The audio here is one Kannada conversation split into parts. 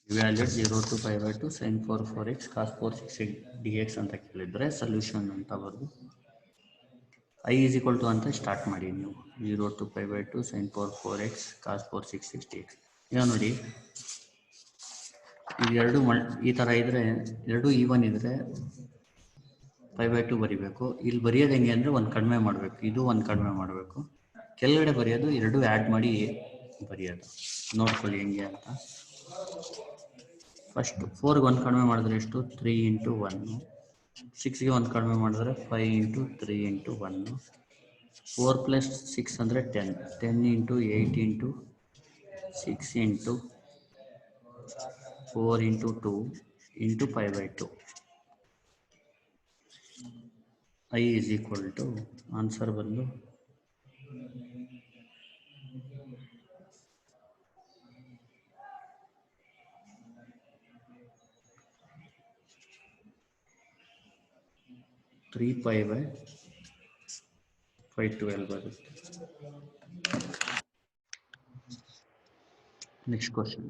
Evaluate 0 to pi by 2 sin 4 4x cos 4 6 dx ಅಂತ ಕೇಳಿದ್ರೆ ಸೊಲ್ಯೂಷನ್ ಅಂತ ಬರೆದು I is equal to ಅಂತ ಸ್ಟಾರ್ಟ್ ಮಾಡಿ ನೀವು 0 to pi by 2 sin 4 4x cos 4 6 dx. ಈಗ ನೋಡಿ ಇವೆರಡು ಈ ಥರ ಇದ್ರೆ ಎರಡು ಈವನ್ ಇದ್ರೆ pi by 2 ಬರಿಬೇಕು. ಇಲ್ಲಿ ಬರೆಯೋದು ಹೆಂಗೆ ಅಂದರೆ ಒಂದು ಕಡಿಮೆ ಮಾಡಬೇಕು, ಇದು ಒಂದು ಕಡಿಮೆ ಮಾಡಬೇಕು, ಕೆಳಗಡೆ ಬರೆಯೋದು ಎರಡು ಆ್ಯಡ್ ಮಾಡಿ ಬರೆಯೋದು. ನೋಡ್ಕೊಳ್ಳಿ ಹೆಂಗೆ ಅಂತ. ಫಸ್ಟ್ 4ಗೆ ಒಂದು ಕಡಿಮೆ ಮಾಡಿದ್ರೆ ಎಷ್ಟು 3 into 1, 6ಗೆ ಒಂದು ಕಡಿಮೆ ಮಾಡಿದ್ರೆ 5 into 3 into 1, 4 plus 6 ಅಂದರೆ 10, 10 into 8 into 6 into 4 into 2 into pi by 2. I is equal to answer ಬಂದು 3 pi by 512 ಬರುತ್ತೆ. Next question.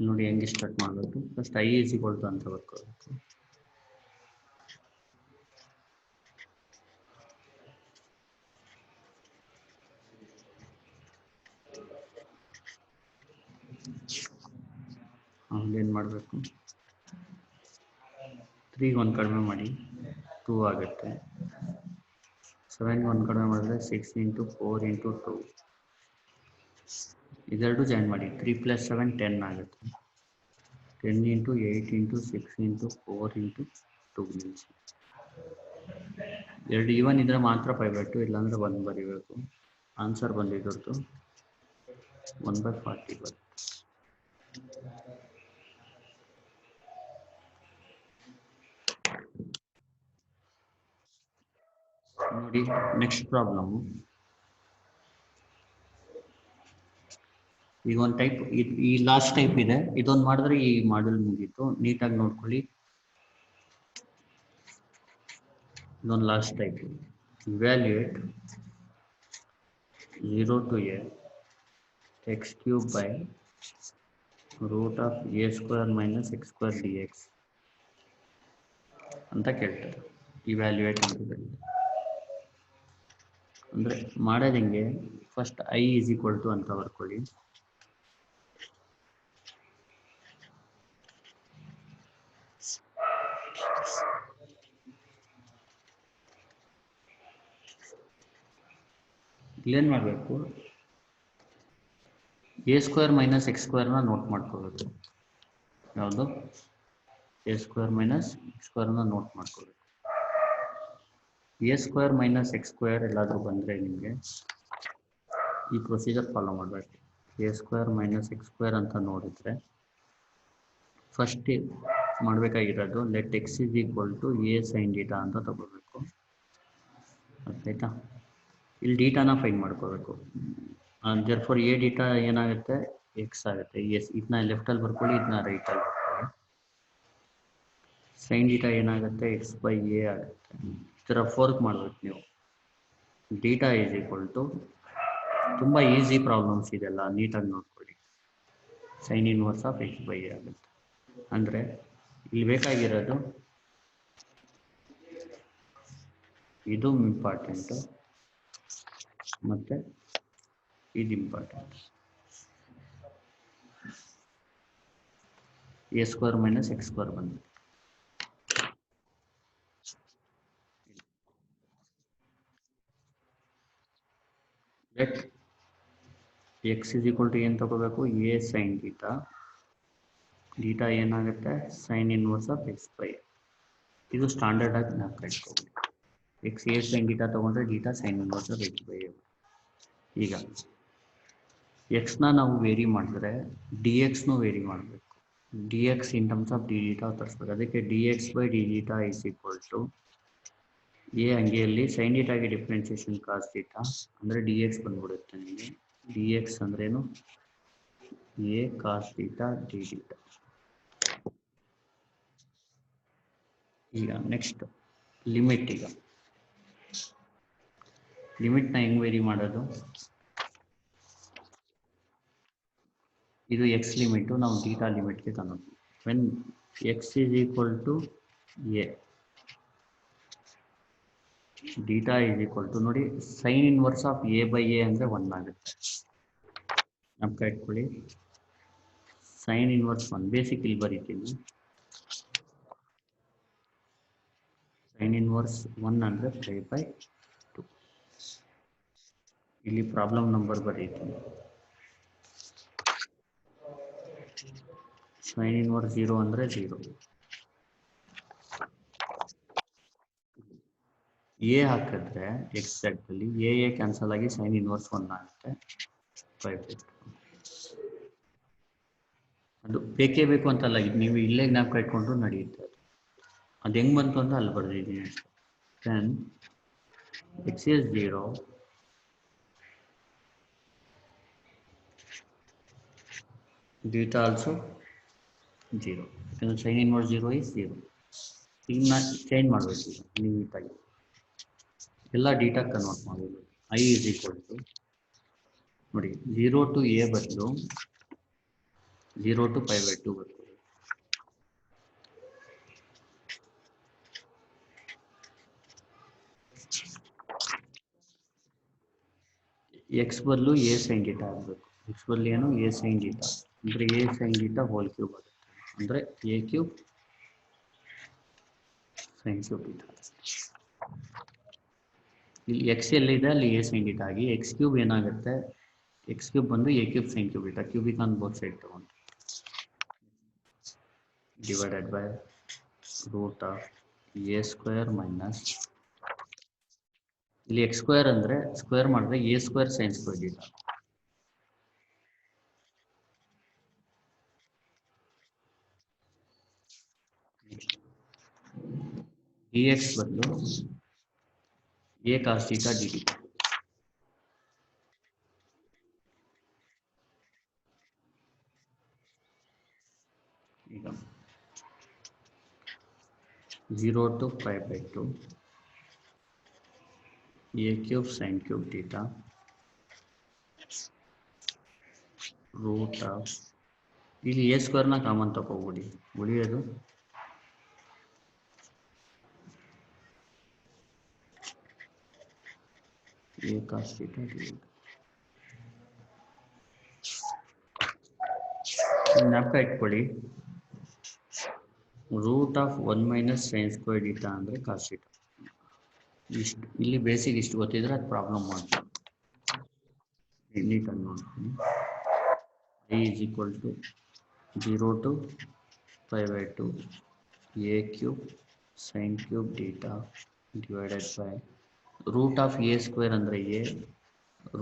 ನೋಡಿ ಹೆಂಗೆ ಸ್ಟಾರ್ಟ್ ಮಾಡಬೇಕು. First I is equal to ಅಂತ ಬರ್ಕೋಬೇಕು. ಏನು ಮಾಡಬೇಕು, 3ಗೆ ಒಂದು ಕಡಿಮೆ ಮಾಡಿ 2 ಆಗುತ್ತೆ, 7ಗೆ ಒಂದು ಕಡಿಮೆ ಮಾಡಿದ್ರೆ 6 into 4 into 2, ಇದೆರಡು ಜಾಯಿನ್ ಮಾಡಿ 3 plus 7 10 ಆಗುತ್ತೆ, 10 into 8 into 6 into 4 into 2 ನಿಲ್ಲಿಸಿ. ಎರಡು ಈವನ್ ಇದ್ರೆ ಮಾತ್ರ pi by 2, ಇಲ್ಲಾಂದರೆ 1 ಬರೀಬೇಕು. ಆನ್ಸರ್ ಬಂದಿದ್ದು 1/40 ಬರುತ್ತೆ. ನೋಡಿ ನೆಕ್ಸ್ಟ್ ಪ್ರಾಬ್ಲಮ್. ಈಗ ಒಂದು ಟೈಪ್ ಈ ಲಾಸ್ಟ್ ಟೈಪ್ ಇದೆ, ಇದೊಂದು ಮಾಡಿದ್ರೆ ಈ ಮಾಡಲ್ ಮುಗೀತು. ನೀಟಾಗಿ ನೋಡ್ಕೊಳ್ಳಿ. ಇದೊಂದು last type. Evaluate 0 to a x cube by root of a square minus x square dx ಅಂತ ಕೇಳ್ತಾರೆ. ಇವ್ಯಾಲ್ಯೂಯೇಟ್ ಅಂತ ಅಂದರೆ ಮಾಡೋದು ಹೆಂಗೆ, first I is equal to ಅಂತ ಬರ್ಕೊಳ್ಳಿ. ಇಲ್ಲೇನು ಮಾಡಬೇಕು, a ಸ್ಕ್ವೇರ್ ಮೈನಸ್ ಎಕ್ಸ್ ಸ್ಕ್ವೇರ್ನ ನೋಟ್ ಮಾಡ್ಕೋಬೇಕು. ಯಾವುದು a ಸ್ಕ್ವೇರ್ ಮೈನಸ್ ಎಕ್ಸ್ ಸ್ಕ್ವೇರ್ನ ನೋಟ್ ಮಾಡ್ಕೋಬೇಕು. a square minus x square ಎಲ್ಲಾದರೂ ಬಂದರೆ ನಿಮಗೆ ಈ ಪ್ರೊಸೀಜರ್ ಫಾಲೋ ಮಾಡಬೇಕು. a square minus x square ಅಂತ ನೋಡಿದರೆ ಫಸ್ಟ್ ಮಾಡಬೇಕಾಗಿರೋದು let x is equal to a sin theta ಅಂತ ತಗೋಬೇಕು. ಆಯ್ತಾ? ಇಲ್ಲಿ ಡೀಟಾನ ಫೈಂಡ್ ಮಾಡ್ಕೋಬೇಕು. ದೇರ್ಫೋರ್ a ಡೀಟಾ ಏನಾಗುತ್ತೆ, ಎಕ್ಸ್ ಆಗುತ್ತೆ. ಎಸ್ ಇದನ್ನ ಲೆಫ್ಟಲ್ಲಿ ಬರ್ಕೊಳ್ಳಿ, ಇದನ್ನ ರೈಟಲ್ಲಿ ಬರ್ಕೊಳ್ಳಿ. ಸೈನ್ ಡೀಟಾ ಏನಾಗುತ್ತೆ, ಎಕ್ಸ್ ಬೈ ಎ ಆಗುತ್ತೆ. ಈ ಥರ ಫೋರ್ಕ್ ಮಾಡಬೇಕು ನೀವು. ಡೀಟಾ ಈಸ್ ಈಕ್ವಲ್ ಟು, ತುಂಬ ಈಸಿ ಪ್ರಾಬ್ಲಮ್ಸ್ ಇದೆಲ್ಲ, ನೀಟಾಗಿ ನೋಡ್ಕೊಳ್ಳಿ. Sine inverse of x by a ಆಗುತ್ತೆ. ಅಂದರೆ ಇಲ್ಲಿ ಬೇಕಾಗಿರೋದು ಇದು ಇಂಪಾರ್ಟೆಂಟು ಮತ್ತು ಇದು important. a square minus x square ಬಂದು let x is equal to ಏನು ತಗೋಬೇಕು, a ಸೈನ್ ಡೀಟಾ. ಡೀಟಾ ಏನಾಗುತ್ತೆ, sine inverse of x by. ಇದು ಸ್ಟ್ಯಾಂಡರ್ಡ್ ಆಗಿ ನಾವು ಕಟ್ಕೋಬೇಕು. ಎಕ್ಸ್ a ಸೈನ್ ಡೀಟಾ ತೊಗೊಂಡ್ರೆ theta sign inverse of x by. ಈಗ ಎಕ್ಸ್ನ ನಾವು ವೇರಿ ಮಾಡಿದ್ರೆ ಡಿ ಎಕ್ಸ್ನೂ ವೇರಿ ಮಾಡಬೇಕು. dx in terms of d theta ತರಿಸ್ಬೇಕು. ಅದಕ್ಕೆ dx by d theta is equal to a ಅಂಗೆಯಲ್ಲಿ sin theta ಗೆ ಡಿಫರೆನ್ಸಿಯೇಷನ್ cos theta ಅಂದರೆ dx ಬಂದ್ಬಿಡುತ್ತೆ ನಿಮಗೆ. dx ಅಂದ್ರೇನು a cos theta d theta. ಈಗ ನೆಕ್ಸ್ಟ್ ಲಿಮಿಟ್. ಈಗ ಲಿಮಿಟ್ನ ಹೆಂಗೆ ವೇರಿ ಮಾಡೋದು? ಇದು ಎಕ್ಸ್ ಲಿಮಿಟು, ನಾವು ಥೀಟಾ ಲಿಮಿಟ್ಗೆ ತಂದು when x is equal to a, theta is equal to ನೋಡಿ sine inverse of a by a ಅಂದರೆ 1 ಆಗುತ್ತೆ. ನಮ್ಗೆ ಇಟ್ಕೊಳ್ಳಿ ಸೈನ್ ಇನ್ವರ್ಸ್ 1 ಬೇಸಿಕ್ ಇಲ್ಲಿ ಬರೀತೀನಿ. ಸೈನ್ ಇನ್ವರ್ಸ್ 1 ಅಂದರೆ 5/2. ಇಲ್ಲಿ ಪ್ರಾಬ್ಲಮ್ ನಂಬರ್ ಬರೀತೀನಿ. ಸೈನ್ ಇನ್ವರ್ಸ್ 0 ಅಂದರೆ 0. ಎ ಹಾಕಿದ್ರೆ ಎಕ್ಸಾಕ್ಟಲ್ಲಿ ಎ ಕ್ಯಾನ್ಸಲ್ ಆಗಿ ಸೈನ್ ಇನ್ವರ್ಸ್ 1 ಆಗುತ್ತೆ 5/2. ಅದು ಬೇಕೇ ಬೇಕು ಅಂತಲ್ಲ, ನೀವು ಇಲ್ಲೇ ಜ್ಞಾಪಕ ಇಟ್ಕೊಂಡ್ರು ನಡೆಯುತ್ತೆ. ಅದು ಹೆಂಗೆ ಬಂತು ಅಂತ ಅಲ್ಲಿ ಬರ್ದಿದ್ದೀನಿ ಅಷ್ಟೇ. Then x is 0, theta also 0, ಯಾಕಂದರೆ ಸೈನ್ ಇನ್ವರ್ಸ್ 0 is 0. ಈಗ ನಾನು ಚೇಂಜ್ ಮಾಡಬೇಕು. ಈಗ ನೀಟಾಗಿ ಎಲ್ಲ ಡೀಟಾ ಕನ್ವರ್ಟ್ ಮಾಡಬೇಕು. ಐ ಇಸ್ ಈಕ್ವಲ್ ಟು ನೋಡಿ 0 to a ಬದಲು 0 to 5/2 ಬರ್ತದೆ. ಎಕ್ಸ್ ಬದಲು ಎ ಸೈನ್ ಥೀಟಾ ಆಗಬೇಕು. ಎಕ್ಸ್ ಬದಲು ಏನು ಎ ಸೈನ್ ಥೀಟಾ ಅಂದರೆ a sine theta whole cube ಆಗುತ್ತೆ. ಅಂದರೆ a cube sine cube theta. ಇಲ್ಲಿ ಎಕ್ಸ್ ಎಲ್ಲಿದೆ ಅಲ್ಲಿ ಎ ಸೈನ್ ಥೀಟಾ ಆಗಿ ಎಕ್ಸ್ ಕ್ಯೂಬ್ ಏನಾಗುತ್ತೆ, ಎಕ್ಸ್ ಕ್ಯೂಬ್ ಬಂದು a cube sine cube theta. Cubic on both side ತಗೊಂಡು divided by root of a square minus ಇಲ್ಲಿ ಎಕ್ಸ್ ಸ್ಕ್ವೇರ್ ಅಂದರೆ ಸ್ಕ್ವೇರ್ ಮಾಡಿದ್ರೆ a square sine square theta. D X ಬದಲು a cos theta d theta. ಈಗ 0 to 5/2 a cube sin cube theta root of ಇಲ್ಲಿ a ಸ್ಕ್ವೇರ್ ನ ಕಾಮನ್ ತಗೋಬಿಡಿ, ಉಳಿಯೋದು a cos theta d. ಜ್ಞಾಪಕ ಇಟ್ಕೊಳ್ಳಿ root of 1 minus sine square theta ಅಂದರೆ ಕಾಸ್ ಥೀಟಾ. ಇಷ್ಟು ಇಲ್ಲಿ ಬೇಸಿಕ್ ಇಷ್ಟು ಗೊತ್ತಿದ್ರೆ ಅದು ಪ್ರಾಬ್ಲಮ್ ಮಾಡ್ತೀನಿ. ನೀಟಾಗಿ ನೋಡ್ತೀನಿ. I is equal to 0 to 5/2 a cube sine cube theta divided by root of a square ಅಂದರೆ a,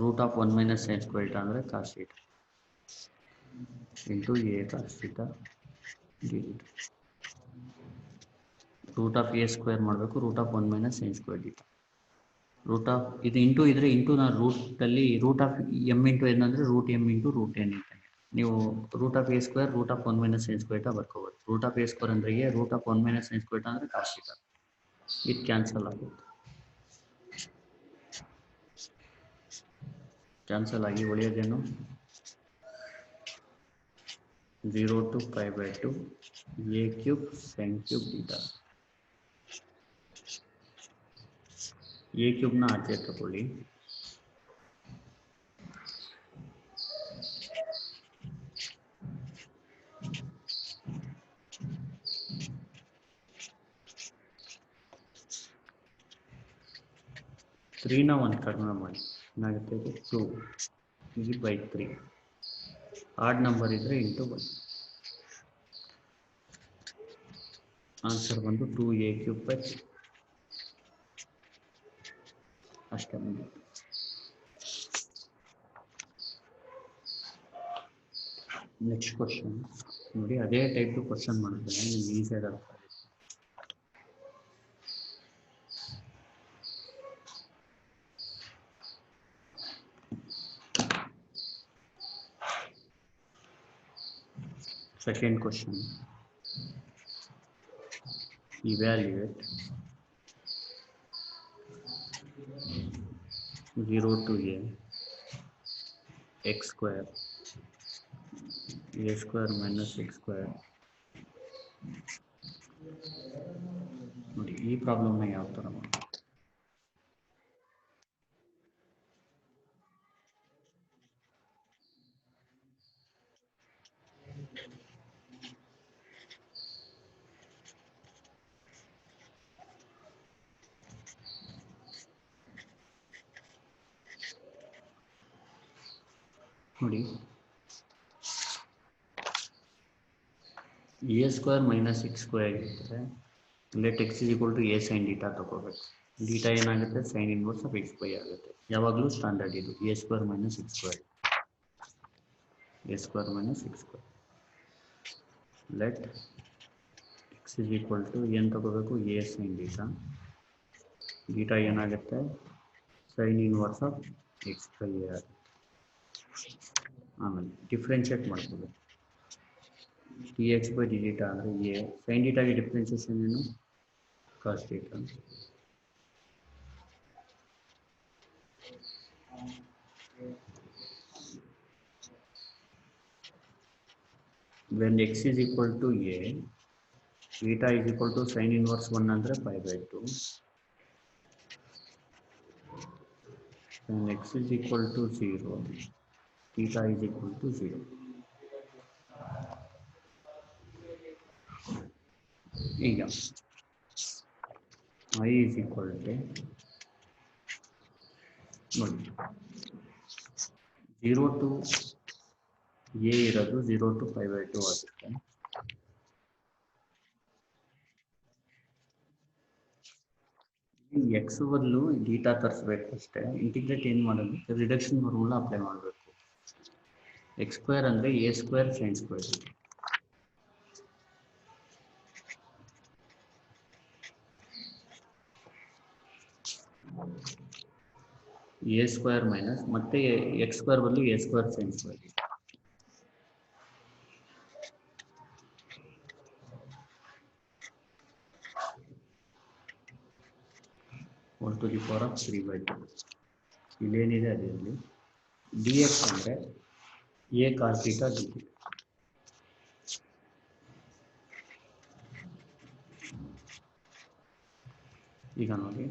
root of 1 minus sine square theta ಅಂದರೆ cos theta into a cos theta d theta. Root of a square ಮಾಡಬೇಕು, root of 1 minus sine square theta. Root of ಇದು ಇಂಟು ಇದ್ರೆ ಇಂಟು ನಾನು ರೂಟಲ್ಲಿ root of m into n ಅಂದರೆ root m into root N ಅಂತ. ನೀವು root of a square root of 1 minus sine square theta ಬರ್ಕೋಬೋದು. ರೂಟ್ ಆಫ್ ಎ ಸ್ಕ್ವೇರ್ ಅಂದರೆ a, root of 1 minus sine square theta ಅಂದರೆ ಕಾಸ್ ಥೀಟಾ. ಇದು ಕ್ಯಾನ್ಸಲ್ ಆಗುತ್ತೆ. ಕ್ಯಾನ್ಸಲ್ ಆಗಿ ಉಳಿಯೋದೇನು 0 to 5/2 a cube sine cube theta. A ಕ್ಯೂಬ್ನ ಆಚೆ ತಗೊಳ್ಳಿ, ತ್ರೀನ ಒಂದು ಕಡಿಮೆ ಮಾಡಿ ಏನಾಗುತ್ತೆ ಇದು 2 ಇದು ಬೈ 3. ಆಡ್ ನಂಬರ್ ಇದ್ದರೆ ಇಂಟು 1. ಆನ್ಸರ್ ಬಂದು 2a ಕ್ಯೂಬ್ ಬೈ 3 ಅಷ್ಟೇ. Next question. ನೋಡಿ ಅದೇ ಟೈಪ್ ಕ್ವಶನ್ ಮಾಡಿದ್ರೆ ನಿಮ್ಗೆ ಈಸಿಯಾಗಿ ಅರ್ಥ ಆಗುತ್ತೆ. Second question, evaluate 0 to a x square a square minus x square. ನೋಡಿ ಈ ಪ್ರಾಬ್ಲಮ್ನ ಯಾವ ಥರ ಮಾಡಿ ನೋಡಿ a square minus x square ಇರುತ್ತೆ. Let x is equal to a sin theta ತಗೋಬೇಕು. theta ಏನಾಗುತ್ತೆ sin inverse of x by ಆಗುತ್ತೆ. ಯಾವಾಗಲೂ ಸ್ಟ್ಯಾಂಡರ್ಡ್ ಇದು a square minus x square a square minus x square. Let x is equal to ಏನು ತಗೋಬೇಕು a sin theta. theta ಏನಾಗುತ್ತೆ sin inverse of x by a ಆಗುತ್ತೆ. ಆಮೇಲೆ ಡಿಫ್ರೆನ್ಷಿಯೇಟ್ ಮಾಡ್ಕೋಬೇಕು. dx by dt ಅಂದರೆ a sin theta ಗೆ ಡಿಫ್ರೆನ್ಸಿಯೇಷನ್ ಏನು cos theta. when x is equal to a, theta is equal to sin inverse 1 ಅಂದರೆ pi by 2. when x is equal to 0, theta is equal to 0. ಈಗ I is equal to ನೋಡಿ 0 to a ಇರೋದು 0 to pi by 2 ಆಗುತ್ತೆ. x ಬದಲು ಡೀಟಾ ತರಿಸ್ಬೇಕು ಅಷ್ಟೇ. ಇಂಟಿಗ್ರೇಟ್ ಏನು ಮಾಡೋದು ರಿಡಕ್ಷನ್ ಫಾರ್ಮುಲಾ ಅಪ್ಲೈ ಮಾಡಬೇಕು. ಎಕ್ಸ್ ಸ್ಕ್ವೇರ್ ಅಂದರೆ a square sine square. A square minus ಮತ್ತೆ ಎಕ್ಸ್ ಸ್ಕ್ವೇರ್ ಬದಲು a square sine square. One to the power of 3/2. ಇಲ್ಲೇನಿದೆ ಅದರಲ್ಲಿ ಡಿ ಎಕ್ಸ್ ಅಂದರೆ a cos theta d theta. ಈಗ ನೋಡಿ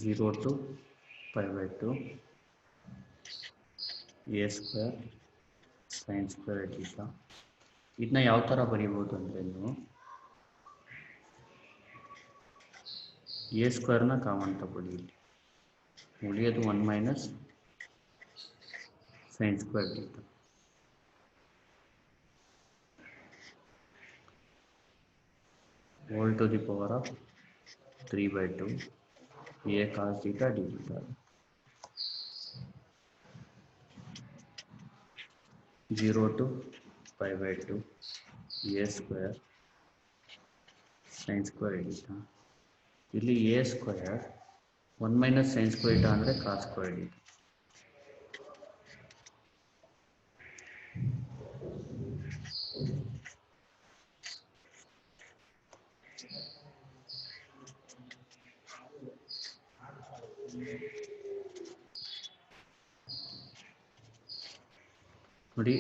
0 to pi by 2 a square sin square theta. ಇದನ್ನ ಯಾವ ಥರ ಬರೀಬೋದು ಅಂದರೆ ನೀವು ಎ ಸ್ಕ್ವೇರ್ನ ಕಾಮನ್ ತಗೊಳ್ಳಿ. ಇಲ್ಲಿ ಉಳಿಯೋದು 1 minus sine square theta. Whole to the power of 3/2 a cos theta d theta. 0 to pi by 2 a square sin square theta. ಇಲ್ಲಿ a square 1 minus sine square theta ಅಂದರೆ ಕಾಸ್ ಸ್ಕ್ವೇರ್ ಥೀಟಾ. ನೋಡಿ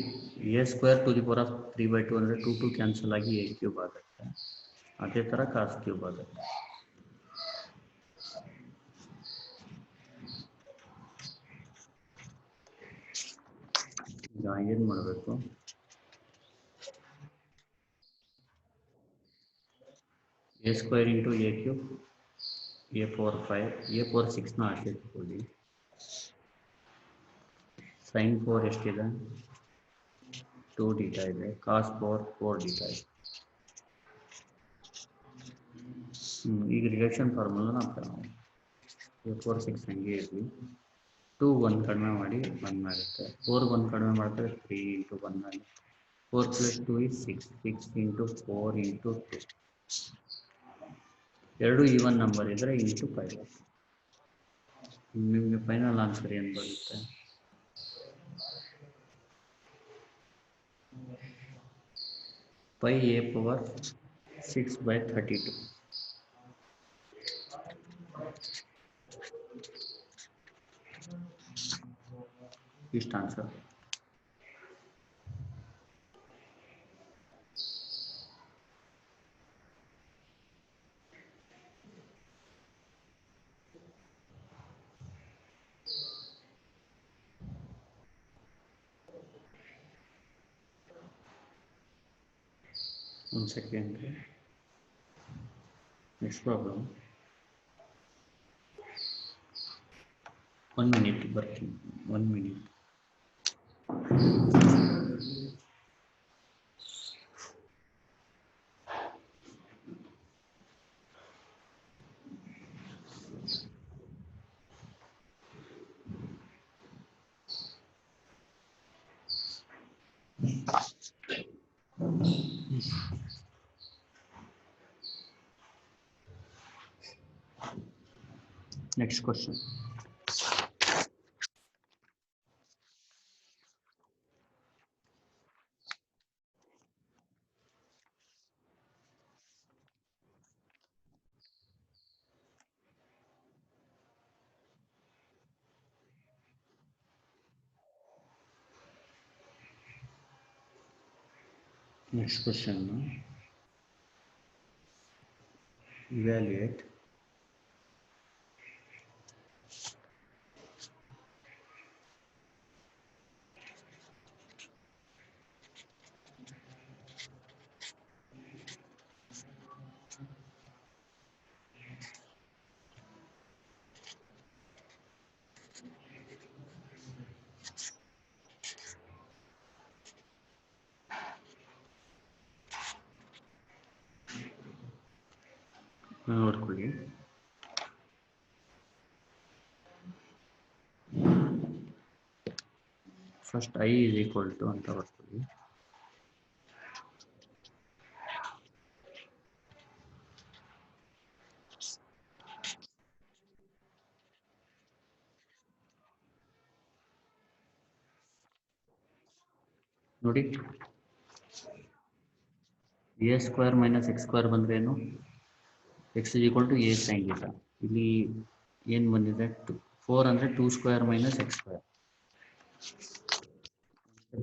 a square to the power of 3/2 ಅಂದರೆ 2 ಕ್ಯಾನ್ಸಲ್ ಆಗಿ ಎ ಕ್ಯೂಬ್ ಆಗುತ್ತೆ. ಅದೇ ಥರ ಕಾಸ್ ಕ್ಯೂಬ್ ಆಗುತ್ತೆ. ಈಗ ಏನು ಮಾಡಬೇಕು, A square into A cube a power 5 a power 6ನ ಆಚೆ ತಗೊಳ್ಳಿ. ಸೈನ್ ಪವರ್ ಎಷ್ಟಿದೆ 2 ಥೀಟಾ ಇದೆ. ಕಾಸ್ ಪವರ್ 4 ಥೀಟಾ ಇದೆ. ಈಗ ರಿಡಕ್ಷನ್ ಫಾರ್ಮುಲಾನ ಅಪ್ಲೈ ಮಾಡಿ. a power 6 ಹಂಗೆ ಇರಲಿ. 2 1 ಕಡಿಮೆ ಮಾಡಿ 1 ಆಗುತ್ತೆ. 4 1 ಕಡಿಮೆ ಮಾಡಿದ್ರೆ 3 ಇಂಟು 1 ಆಗುತ್ತೆ. 4 ಪ್ಲಸ್ 2 is 6. 6 into 4 into 2. ಎರಡು ಈವನ್ ನಂಬರ್ ಇದ್ದರೆ ಇಂಟು 5. ನಿಮಗೆ ಫೈನಲ್ ಆನ್ಸರ್ ಏನು ಬರುತ್ತೆ? 5a⁴ ಇಷ್ಟು ಆನ್ಸರ್. ಒಂದು ಸೆಕೆಂಡ್, ನೆಕ್ಸ್ಟ್ ಪ್ರಾಬ್ಲಮ್. 1 ಮಿನಿಟ್ ಬರ್ತೀನಿ, 1 minute. Next question. Next question. Evaluate ನೋಡ್ಕೊಳ್ಳಿ. First I is equal to ಅಂತ ಬರ್ಕೊಳ್ಳಿ. ನೋಡಿ, a² ಮೈನಸ್ x² ಬಂದ್ರೆ ಏನು? x is equal to a sin θ. ಇಲ್ಲಿ ಏನು ಬಂದಿದೆ? 4 ಅಂದರೆ 2² ಮೈನಸ್ x².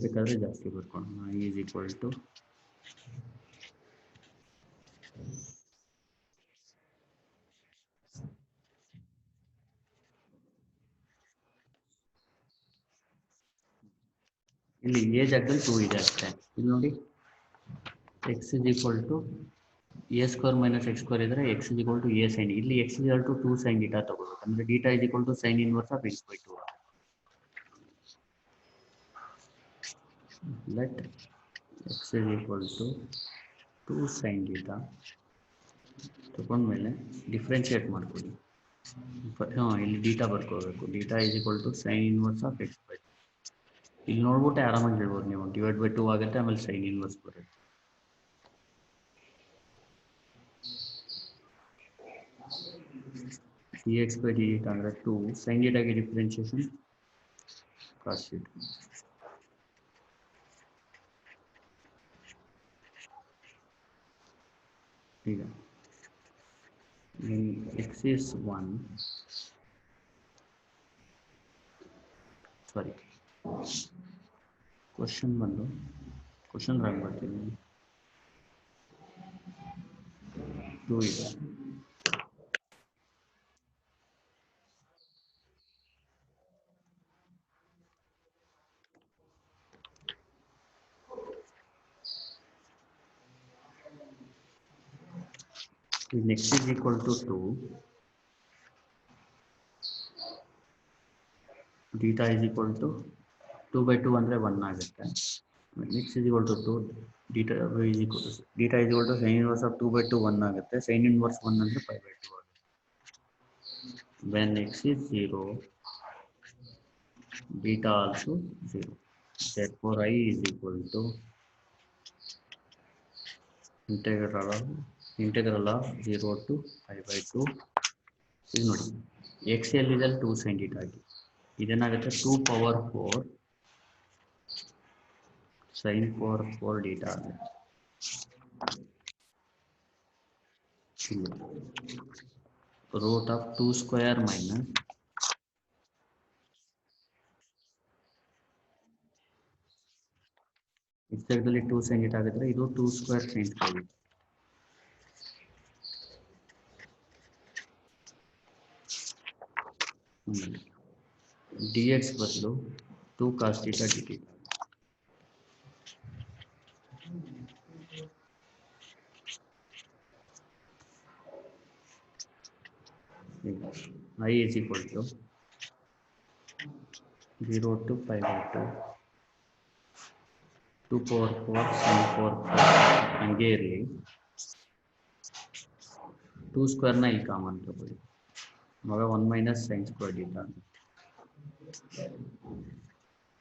ಬೇಕಾದರೆ ಜಾಸ್ತಿ ಬರ್ಕೊಂಡು I is equal to ಇಲ್ಲಿ a ಜಾಗದಲ್ಲಿ 2 ಇದೆ ಅಷ್ಟೇ. ಇಲ್ಲಿ ನೋಡಿ, x is equal to a² minus x² ಇದ್ರೆ x is equal to a sin. ಇಲ್ಲಿ x is equal to 2 sin θ ತಗೋಬೇಕು. ಅಂದರೆ θ is equal to sin inverse of x/2. Let x is equal to 2 sin θ ತಗೊಂಡ್ಮೇಲೆ differentiate ಮಾಡ್ಕೊಳ್ಳಿ. ಇಲ್ಲಿ θ ಬರ್ಕೋಬೇಕು. θ is equal to sin inverse of x/2. ಇಲ್ಲಿ ನೋಡ್ಬಿಟ್ಟೆ ಆರಾಮಾಗಿ ಹೇಳ್ಬೋದು ನೀವು. /2 ಆಗುತ್ತೆ, ಆಮೇಲೆ sin inverse ಬರುತ್ತೆ. dx/dt ಅಂದರೆ 2 sin θ ಗೆ ಡಿಫ್ರೆನ್ಶಿಯೇಷನ್ cos θ. ಈಗ x is 1, sorry question wrong ಬರ್ತೀನಿ. 2 ಇದೆ. x is equal to 2, θ is equal to 2/2 ಅಂದರೆ 1 ಆಗುತ್ತೆ. x is equal to 2, θ is equal to sin inverse of 2/2 1 ಆಗುತ್ತೆ. sin inverse 1 ಅಂದರೆ 5/2 ಆಗುತ್ತೆ. when x is 0, beta also 0. Therefore I is equal to integral of 0 to pi by 2. ಈಗ ನೋಡಿ ಎಕ್ಸ್ ಎಲ್ ಇದಲ್ಲಿ 2 sin θ ಆಗಿ ಇದೇನಾಗುತ್ತೆ 2 ಪವರ್ 4 sin ಪವರ್ 4 θ ಆಗುತ್ತೆ. ರೂಟ್ ಆಫ್ 2 ಸ್ಕ್ವೇರ್ ಮೈನಸ್ ಈ ಜಾಗದಲ್ಲಿ 2 sin θ ಆಗಿದ್ರೆ ಇದು 2 ಸ್ಕ್ವೇರ್ sin ಸ್ಕ್ವೇರ್ dx ಬದಲು 2 cos θ dt. I is equal to 0 to pi by 2 power 4 sin 4 ಹಂಗೆ ಇರಲಿ 2 ಸ್ಕ್ವೇರ್ನ ಇಲ್ಲಿ ಕಾಮನ್ ತಗೊಳ್ಳಿ ಆಗ 1 minus sin square θ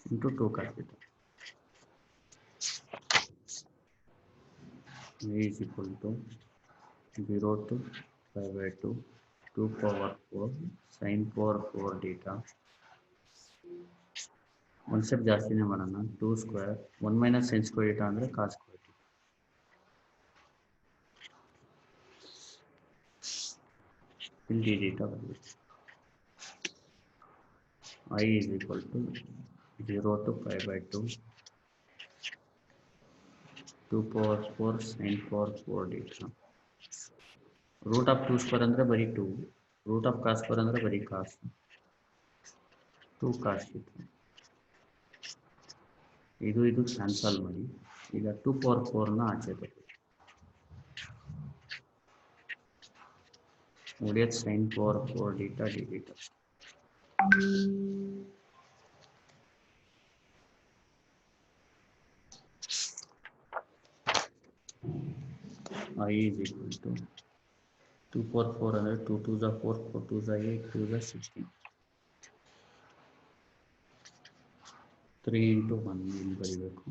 into 2 cos θ. A is equal to 0 to pi by 2 power 4 sin 4 θ. ಒಂದು ಸ್ಟೆಪ್ ಜಾಸ್ತಿನೇ ಮಾಡೋಣ 2 ಸ್ಕ್ವೇರ್ 1 ಮೈನಸ್ sin ಸ್ಕ್ವೇರ್ θ ಅಂದರೆ cos ಸ್ಕ್ವೇರ್ θ. ಇಲ್ಲಿ θ ಬರುತ್ತೆ. I is equal to 0 to pi by 2 power 4 sin 4 θ. Root of 2 square ಅಂದರೆ ಬರೀ 2 ರೂಟ್ ಆಫ್ ಕಾಸ್ ಸ್ಕ್ವೇರ್ ಅಂದರೆ ಬರೀ ಕಾಸ್ 2 cos θ. ಇದು ಕ್ಯಾನ್ಸಲ್ ಮಾಡಿ ಈಗ 2 power 4ನ ಆಚೆ ತಗೊಳ್ಳಿ ಉಳಿಯೋದು sin 4 θ dθ. I is equal to 2 power 4 ಅಂದರೆ 2 2s are 4 4 2s are 8 2s are 16 3 into 1 ಇಲ್ಲಿ ಬರೀಬೇಕು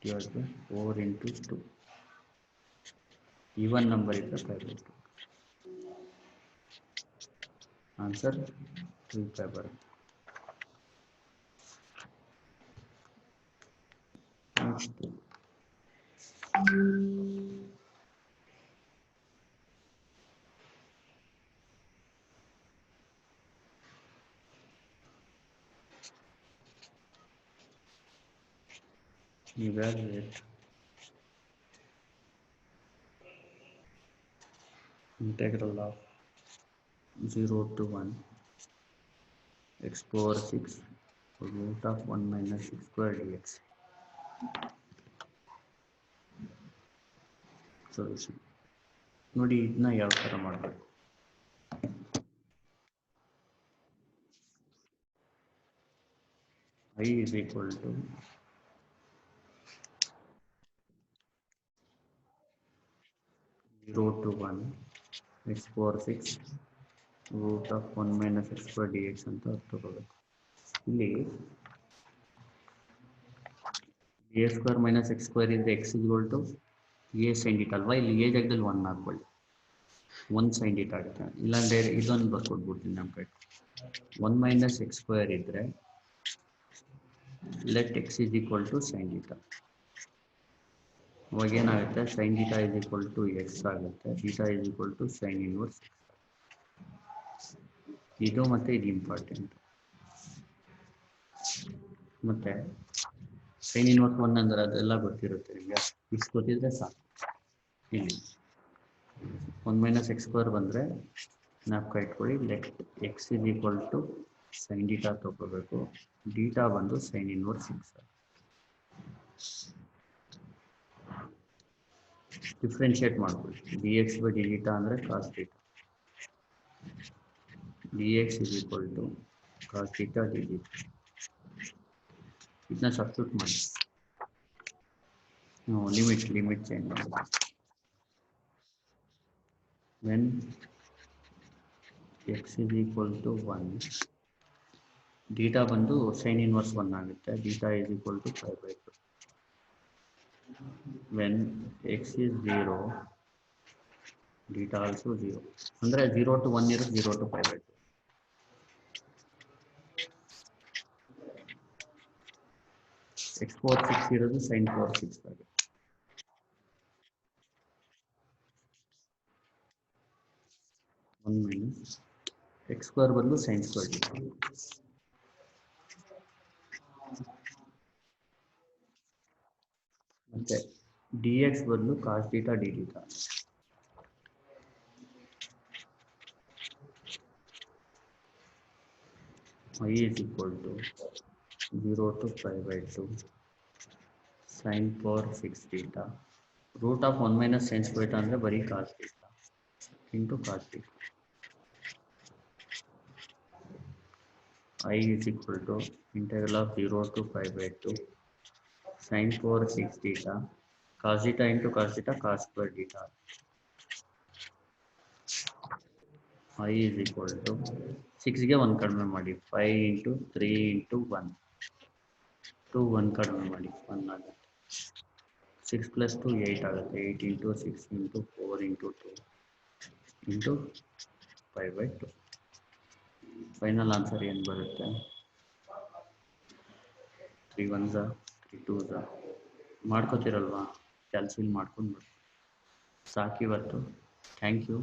divided by 4 into 2 even number ಇದ್ದರೆ 5 by 2 ಆನ್ಸರ್ 3 pi ಬರುತ್ತೆ. Next evaluate integral of 0 to 1 x power 6 root of 1 minus 6 square dx. Solution ನೋಡಿ ಇದನ್ನ ಯಾವ ಥರ ಮಾಡಬೇಕು I is equal to 0 to 1 x power 6 root of 1 minus x square dx ಅಂತ ತಗೋಬೇಕು. ಇಲ್ಲಿ a square minus x square is x is equal to a sin θ ಅಲ್ವಾ ಇಲ್ಲಿ a ಜಾಗದಲ್ಲಿ 1 ಹಾಕೊಳ್ಳಿ 1 sin θ ಆಗುತ್ತೆ. ಇಲ್ಲಾಂದ್ರೆ ಇದೊಂದು ಬರ್ಕೊಟ್ಬಿಡ್ತೀನಿ ನಮ್ಮ ಕಡೆ 1 minus x square ಇದ್ರೆ let x is equal to sin θ. ಅವಾಗ ಏನಾಗುತ್ತೆ sin θ is equal to x ಆಗುತ್ತೆ θ is equal to sin inverse. ಇದು ಮತ್ತೆ ಇದು ಇಂಪಾರ್ಟೆಂಟ್. ಮತ್ತೆ sin inverse 1 ಅಂದ್ರೆ ಅದೆಲ್ಲ ಗೊತ್ತಿರುತ್ತೆ ನಿಮಗೆ ಇಷ್ಟು ಗೊತ್ತಿದ್ರೆ ಸಾಕು. ಇಲ್ಲಿ 1 minus x square ಬಂದರೆ ಜ್ಞಾಪಕ ಇಟ್ಕೊಳ್ಳಿ let x is equal to sin θ ತಗೋಬೇಕು θ ಬಂದು sin inverse 6. ಡಿಫ್ರೆನ್ಶಿಯೇಟ್ ಮಾಡ್ಕೊಳ್ಳಿ dx by dθ ಅಂದರೆ cos θ dx is equal to cos θ dθ. ಇದನ್ನ ಸಬ್ಸ್ಟಿಟ್ಯೂಟ್ ಮಾಡಿ ಲಿಮಿಟ್ ಚೇಂಜ್ ಮಾಡಿ when x is equal to 1 theta ಬಂದು ಸೈನ್ ಇನ್ವರ್ಸ್ 1 ಆಗುತ್ತೆ. Theta is equal to 5/2. When x is 0, theta also 0. ಅಂದರೆ 0 to 1 ಇರೋದು 0 to 5/2. x ಪವರ್ 6 ಇರೋದು sin ಪವರ್ 6 ಆಗುತ್ತೆ. x ಸ್ಕ್ವೇರ್ ಬದಲು sin ಸ್ಕ್ವೇರ್ ಡೀಟಾ. ಮತ್ತೆ dx ಬದಲು cos theta d theta. I is equal to 0 to 5/2 sin power 6 theta. Root of 1 minus sin square ಅಂದರೆ ಬರೀ cos theta into cos theta. I is equal to integral of 0 to 5/2 sin power 6 theta cos theta into cos theta cos square theta. I is equal to 6 ಗೆ 1 ಕಡಿಮೆ ಮಾಡಿ 5 into 3 into 1 2 1 ಕಡಿಮೆ ಮಾಡಿ 1 ಆಗುತ್ತೆ. 6 plus 2 8 ಆಗುತ್ತೆ. 8 into 6 into 4 into 2 into 5/2. Final answer ಏನು ಬರುತ್ತೆ? 3 1s 3 2s ಮಾಡ್ಕೋತಿರಲ್ವಾ? ಕ್ಯಾಲ್ಸಿಲ್ ಮಾಡ್ಕೊಂಡು ಸಾಕಿವತ್ತು. Thank you.